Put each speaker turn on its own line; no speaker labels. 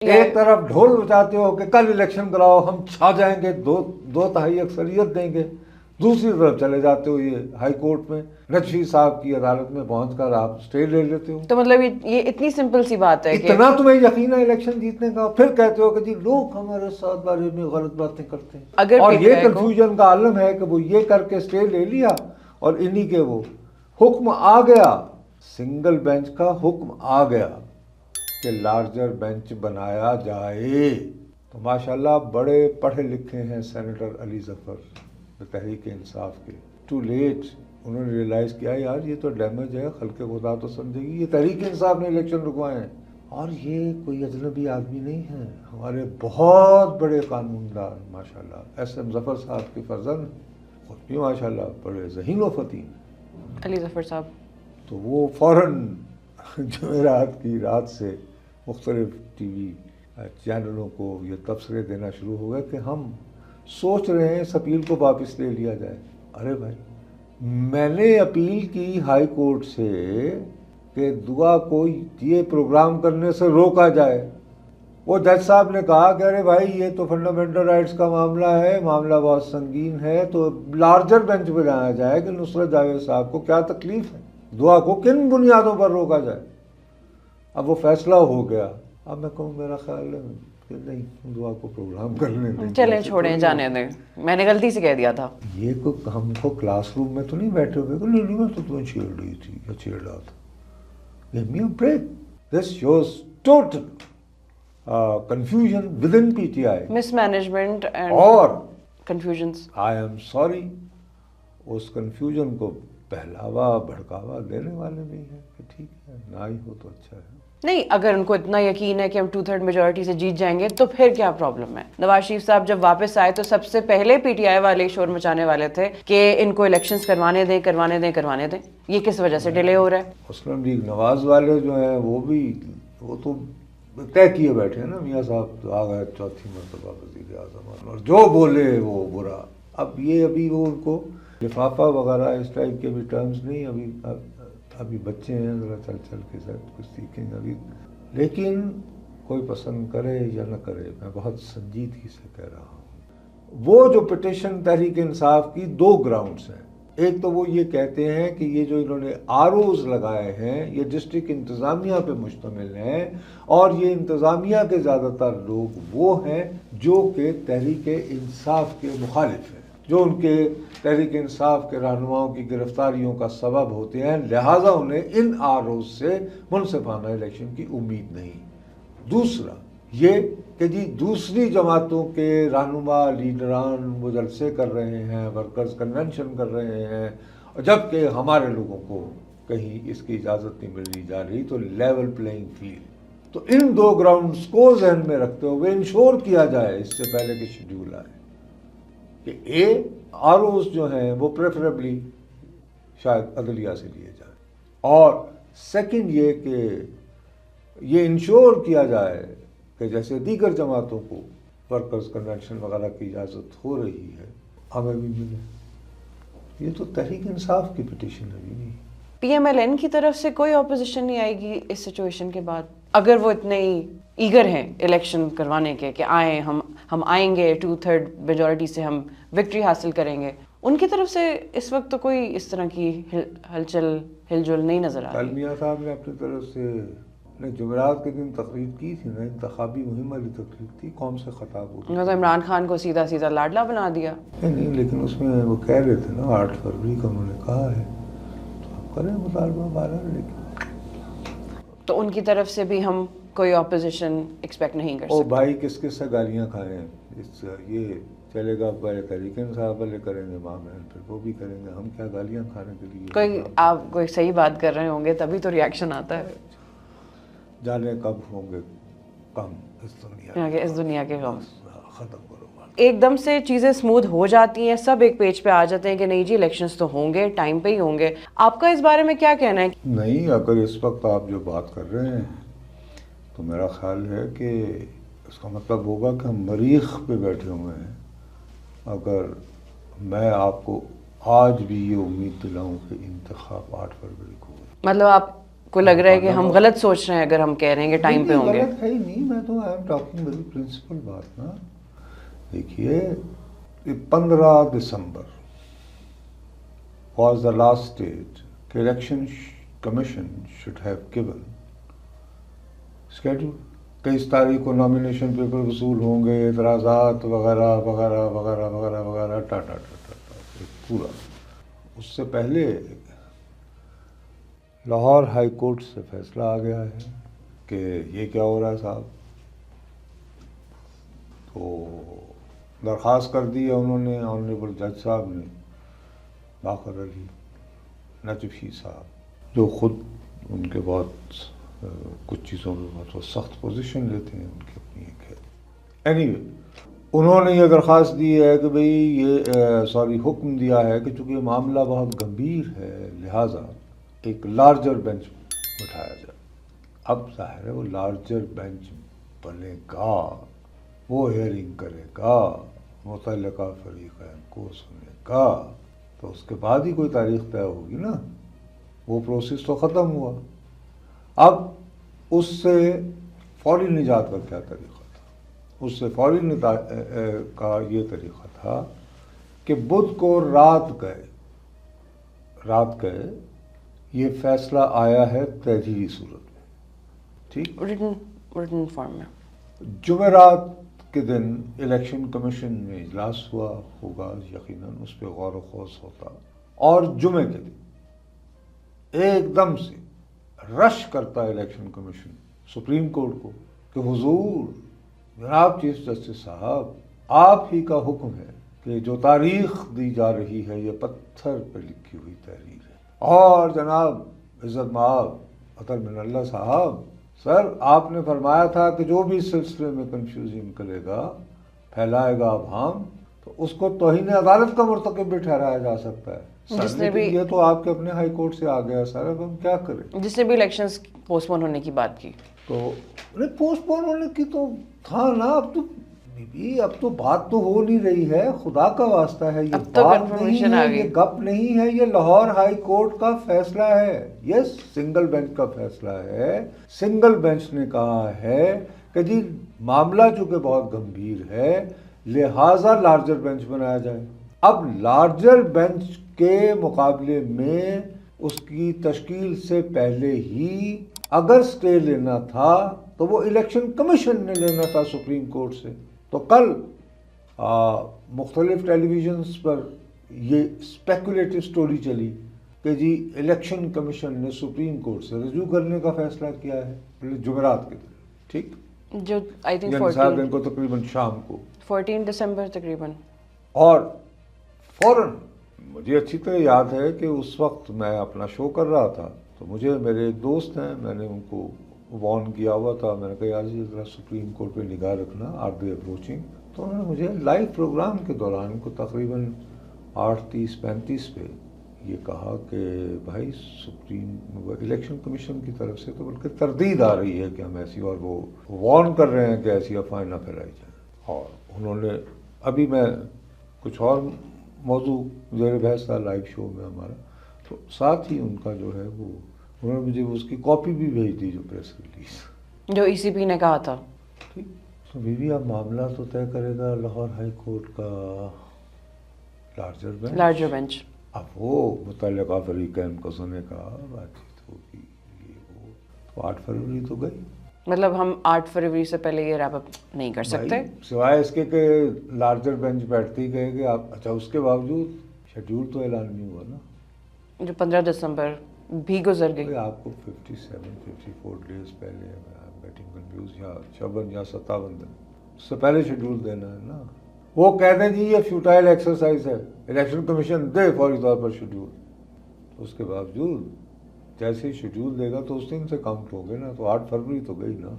ایک طرف ڈھول بجاتے ہو کہ کل الیکشن کراؤ ہم چھا جائیں گے، دو تہائی اکثریت دیں گے، دوسری طرف چلے جاتے ہو یہ ہائی کورٹ میں نجفی صاحب کی عدالت میں پہنچ کر آپ اسٹے لے لیتے ہو.
تو مطلب یہ اتنی سمپل سی بات ہے کہ
اتنا تمہیں یقین ہے الیکشن جیتنے کا، پھر کہتے ہو کہ جی لوگ ہمارے ساتھ بارے میں غلط باتیں کرتے ہیں.
اگر
اور یہ کنفیوژن کا عالم ہے کہ وہ یہ کر کے اسٹے لے لیا اور انہی کے وہ حکم آ گیا، سنگل بینچ کا حکم آ گیا کہ لارجر بینچ بنایا جائے. تو ماشاءاللہ بڑے پڑھے لکھے ہیں سینیٹر علی ظفر تحریک انصاف کے. ٹو لیٹ انہوں نے ریئلائز کیا یار یہ تو ڈیمیج ہے، خلق خدا تو سمجھے گی، یہ تحریک انصاف نے الیکشن رکوائے ہیں. اور یہ کوئی اجنبی آدمی نہیں ہے، ہمارے بہت بڑے قانون دان ماشاءاللہ ایس ایم ظفر صاحب کے فرزند، خود بھی ماشاءاللہ بڑے ذہین و فطین
علی ظفر صاحب.
تو وہ فوراً جمعرات کی رات سے مختلف ٹی وی چینلوں کو یہ تبصرے دینا شروع ہو گئے کہ ہم سوچ رہے ہیں اس اپیل کو واپس لے لیا جائے. ارے بھائی میں نے اپیل کی ہائی کورٹ سے کہ دعا کو یہ پروگرام کرنے سے روکا جائے. وہ جج صاحب نے کہا کہ ارے بھائی یہ تو فنڈامنٹل رائٹس کا معاملہ ہے، معاملہ بہت سنگین ہے، تو لارجر بینچ بنایا جائے کہ نصرت جاوید صاحب کو کیا تکلیف ہے، دعا کو کن بنیادوں پر روکا جائے. اب وہ فیصلہ ہو گیا. اب میں کہوں میرا خیال ہے کہ نہیں، دعا کو پروگرام کرنے دیں،
چلیں چھوڑیں جانے دیں، میں نے غلطی سے کہہ دیا تھا.
یہ کو ہم کو کلاس روم میں تو نہیں بیٹھے ہوئے کہ نہیں میں تو تمہیں چھیڑ رہی تھی یا چھیڑ رہا تھا. Give me a break. This shows total confusion within PTI.
Mismanagement and
اور
confusions.
I am sorry اس کنفیوژن کو پہلاوا بھڑکاوا دینے والے بھی ہیں کہ ٹھیک ہے نہ ہی ہو تو اچھا ہے.
نہیں، اگر ان کو اتنا یقین ہے کہ ہم 2/3 میجورٹی سے جیت جائیں گے تو پھر کیا پرابلم ہے. نواز شریف صاحب جب واپس آئے تو سب سے پہلے پی ٹی آئی والے شور مچانے والے تھے کہ ان کو الیکشنز کروانے دیں. یہ کس وجہ سے ڈیلے ہو رہا ہے؟
مسلم لیگ نواز والے جو ہیں وہ تو طے کیے بیٹھے ہیں نا، میاں صاحب تو آ گئے چوتھی مرتبہ وزیر اعظم اور جو بولے وہ برا. ابھی وہ ان کو لفافہ وغیرہ اس ٹائپ کے بھی ٹرمز نہیں، ابھی بچے ہیں، ذرا چل کے ساتھ کچھ سیکھیں گے ابھی. لیکن کوئی پسند کرے یا نہ کرے میں بہت سنجیدگی سے کہہ رہا ہوں، وہ جو پٹیشن تحریک انصاف کی 2 گراؤنڈز ہیں. ایک تو وہ یہ کہتے ہیں کہ یہ جو انہوں نے آروز لگائے ہیں یہ ڈسٹرکٹ انتظامیہ پہ مشتمل ہیں، اور یہ انتظامیہ کے زیادہ تر لوگ وہ ہیں جو کہ تحریک انصاف کے مخالف ہیں، جو ان کے تحریک انصاف کے رہنماؤں کی گرفتاریوں کا سبب ہوتے ہیں، لہٰذا انہیں ان آروز سے منصفانہ الیکشن کی امید نہیں. دوسرا یہ کہ جی دوسری جماعتوں کے رہنما لیڈران وہ جلسے کر رہے ہیں، ورکرز کنونشن کر رہے ہیں، جبکہ ہمارے لوگوں کو کہیں اس کی اجازت نہیں ملنی جا رہی. تو لیول پلینگ فیلڈ. تو ان 2 گراؤنڈز کو ذہن میں رکھتے ہوئے انشور کیا جائے اس سے پہلے کہ شیڈیول آئے کہ آروز جو ہیں وہ پریفریبلی شاید عدلیہ سے لیے جائیں، اور سیکنڈ یہ کہ یہ انشور کیا جائے کہ جیسے دیگر جماعتوں کو ورکرز کنونشن وغیرہ کی اجازت ہو رہی ہے ہمیں بھی ملے. یہ تو تحریک انصاف کی پٹیشن ہے نہیں.
پی ایم ایل این کی طرف سے کوئی اپوزیشن نہیں آئے گی اس سچویشن کے بعد؟ اگر وہ اتنے ہی ایگر ہیں الیکشن کروانے کے کہ آئیں ہم آئیں گے 2/3 میجورٹی سے ہم وکٹری حاصل کریں گے، ان کی طرف سے اس وقت تو کوئی اس طرح کی ہل جل نہیں نظر آ رہی.
میاں صاحب نے اپنی طرف سے جمعرات کے دن تقریر کی تھی نا، انتخابی مہم والی تقریر تھی، قوم سے خطاب ہو
تو عمران خان کو سیدھا لاڈلا بنا دیا.
نہیں، لیکن اس میں وہ کہہ رہے تھے نا 8 فروری کا انہوں نے کہا ہے تو آپ کریں مطالبہ 12. لیکن
تو ان کی طرف سے بھی ہم کوئی اپوزیشن ایکسپیکٹ نہیں کر سکتے.
بھائی کس سے گالیاں کھائیں، یہ چلے گا پہلے تحریک انصاف والے کریں گے مامین، پھر وہ بھی کریں گے، ہم کیا گالیاں کھانے کے لیے.
آپ کوئی صحیح بات کر رہے ہوں گے تبھی تو ریاکشن آتا ہے.
جانے کب ہوں گے کم
اس دنیا کے غم.
ختم کرو.
ایک دم سے چیزیں سموتھ ہو جاتی ہیں، سب ایک پیج پہ آ جاتے ہیں کہ نہیں جی الیکشنز تو ہوں گے، ٹائم پہ ہی ہوں گے. آپ کا اس بارے میں کیا کہنا ہے؟
نہیں، اگر اس وقت آپ جو بات کر رہے ہیں تو میرا خیال ہے کہ اس کا مطلب ہوگا کہ ہم مریخ پہ بیٹھے ہوئے ہیں. اگر میں آپ کو آج بھی یہ امید دلاؤں کہ انتخاب 8 فروری کو،
مطلب آپ کو لگ رہا ہے کہ ہم غلط سوچ رہے ہیں اگر ہم کہہ رہے ہیں کہ ٹائم پہ ہوں گے.
غلط ہے ہی نہیں, میں تو I am talking very principle بات نا. دیکھیے 15 December was the last date کہ election commission should have given schedule کہ اس تاریخ کو نامینیشن پیپر وصول ہوں گے, اعتراضات وغیرہ وغیرہ وغیرہ وغیرہ وغیرہ ٹاٹا پورا. اس سے پہلے لاہور ہائی کورٹ سے فیصلہ آ گیا ہے کہ یہ کیا ہو رہا ہے صاحب. تو درخواست کر دی ہے انہوں نے, آنریبل جج صاحب نے, باقر علی نجفی صاحب, جو خود ان کے بہت کچھ چیزوں میں بہت سخت پوزیشن لیتے ہیں, ان کی اپنی ایک ہے. اینی وے انہوں نے یہ درخواست دی ہے کہ بھئی یہ حکم دیا ہے کہ چونکہ یہ معاملہ بہت گمبھیر ہے لہٰذا ایک لارجر بینچ بٹھایا جائے. اب ظاہر ہے وہ لارجر بینچ بنے گا, وہ ہیئرنگ کرے گا, متعلقہ فریقین کو سنے گا, تو اس کے بعد ہی کوئی تاریخ طے ہوگی نا. وہ پروسیس تو ختم ہوا. اب اس سے فوری نجات کا کیا طریقہ تھا؟ اس سے فوری نجات کا یہ طریقہ تھا کہ بدھ کو رات گئے یہ فیصلہ آیا ہے تحریری صورت میں, ٹھیک,
ریٹن فارم میں.
جمعرات کے دن الیکشن کمیشن میں اجلاس ہوا ہوگا, یقیناً اس پہ غور و خوض ہوتا, اور جمعے کے دن ایک دم سے رش کرتا الیکشن کمیشن سپریم کورٹ کو کہ حضور جناب چیف جسٹس صاحب, آپ ہی کا حکم ہے کہ جو تاریخ دی جا رہی ہے یہ پتھر پہ لکھی ہوئی تحریر ہے. اور جناب عزت مآب عطر من اللہ صاحب, سر آپ نے فرمایا تھا کہ جو بھی اس سلسلے میں کنفیوژن نکلے گا, پھیلائے گا ابہام, تو اس کو توہین عدالت کا مرتکب بھی ٹھہرایا جا سکتا ہے.
جس نے بھی
یہ تو آپ کے اپنے ہائی کورٹ سے آ گیا سر, اب ہم کیا کریں.
جس نے بھی الیکشنز پوسٹ پون ہونے کی بات کی,
تو پوسٹ پون ہونے کی تو تھا نا. اب تو بات تو ہو نہیں رہی ہے, خدا کا واسطہ ہے, یہ بات نہیں ہے, یہ گپ نہیں ہے, یہ لاہور ہائی کورٹ کا فیصلہ ہے. یہ سنگل بینچ کا فیصلہ ہے. سنگل بینچ نے کہا ہے کہ جی معاملہ چونکہ بہت گمبھیر ہے لہٰذا لارجر بینچ بنایا جائے. اب لارجر بینچ کے مقابلے میں اس کی تشکیل سے پہلے ہی اگر سٹے لینا تھا تو وہ الیکشن کمیشن نے لینا تھا سپریم کورٹ سے. تو کل مختلف ٹیلی ویژنز پر یہ اسپیکولیٹو سٹوری چلی کہ جی الیکشن کمیشن نے سپریم کورٹ سے رجوع کرنے کا فیصلہ کیا ہے جمعرات کے دن, ٹھیک,
جو آئی تھنک
14 کو تقریباً شام کو
14 دسمبر تقریباً. اور
فوراً مجھے اچھی طرح یاد ہے کہ اس وقت میں اپنا شو کر رہا تھا, تو مجھے میرے ایک دوست ہیں, میں نے ان کو وارن کیا ہوا تھا, میں نے کہا یار جی ذرا سپریم کورٹ پہ نگاہ رکھنا, آر دے اپروچنگ. تو انہوں نے مجھے لائیو پروگرام کے دوران کو تقریباً 8:30-35 پہ یہ کہا کہ بھائی سپریم الیکشن کمیشن کی طرف سے تو بلکہ تردید آ رہی ہے کہ ہم ایسی, اور وہ وارن کر رہے ہیں کہ ایسی افواہیں نہ پھیلائی جائیں. اور انہوں نے ابھی میں کچھ اور موضوع زیر بحث تھا لائیو شو میں ہمارا, تو ساتھ ہی ان کا جو ہے وہ انہوں نے مجھے اس کی کاپی بھی بھیج دی, جو پریس ریلیز
جو ای سی پی نے کہا تھا.
ٹھیک, تو بیوی اب معاملہ تو طے کرے گا لاہور ہائی کورٹ کا لارجر بینچ. اب وہ متعلقہ فریقین کو سنے کا بات چیت ہوگی, یہ وہ تو 8 فروری تو گئی.
مطلب ہم 8 فروری سے پہلے یہ ریپ اپ نہیں کر سکتے,
سوائے اس کے کہ لارجر بینچ بیٹھتے ہی گئے کہ آپ, اچھا اس کے باوجود شیڈیول تو اعلان نہیں ہوا نا,
جو 15 دسمبر بھی گزر گئی.
آپ کو 57-54 ڈیز پہلے بیٹنگ کنفیوز یا 56 یا 57 دن اس سے پہلے شیڈیول دینا ہے نا. وہ کہتے ہیں جی یہ فیوٹائل ایکسرسائز ہے, الیکشن کمیشن دے فوری طور پر شیڈیول. اس کے باوجود جیسے ہی شیڈیول دے گا تو اس دن سے کاؤنٹ ہو گئے نا, تو 8 فروری تو گئی نا.